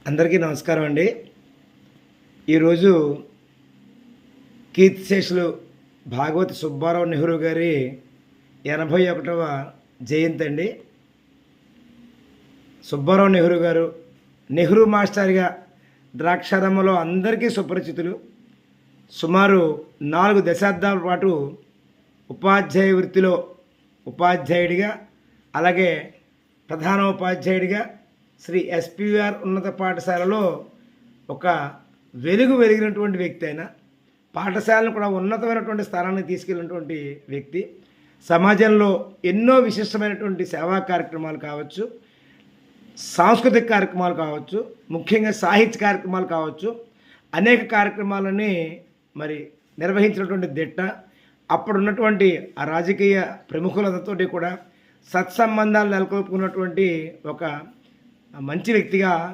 అందరికీ నమస్కారం అండి. ఈరోజు కీర్తిశేషులు భాగవతి సుబ్బారావు నెహ్రూ గారి 81వ జయంతి అండి. సుబ్బారావు నెహ్రూ గారు నెహ్రూ మాస్టర్గా ద్రాక్షారామంలో అందరికీ సుపరిచితులు. సుమారు 4 దశాబ్దాల పాటు ఉపాధ్యాయ వృత్తిలో ఉపాధ్యాయుడిగా, అలాగే ప్రధాన ఉపాధ్యాయుడిగా శ్రీ ఎస్పీఆర్ ఉన్నత పాఠశాలలో ఒక వెలిగినటువంటి వ్యక్తి. అయినా పాఠశాలను కూడా ఉన్నతమైనటువంటి స్థానానికి తీసుకెళ్ళినటువంటి వ్యక్తి. సమాజంలో ఎన్నో విశిష్టమైనటువంటి సేవా కార్యక్రమాలు కావచ్చు, సాంస్కృతిక కార్యక్రమాలు కావచ్చు, ముఖ్యంగా సాహిత్య కార్యక్రమాలు కావచ్చు, అనేక కార్యక్రమాలని నిర్వహించినటువంటి దిట్ట. అప్పుడున్నటువంటి ఆ రాజకీయ ప్రముఖులతోటి కూడా సత్సంబంధాలు నెలకొల్పుకున్నటువంటి ఒక మంచి వ్యక్తిగా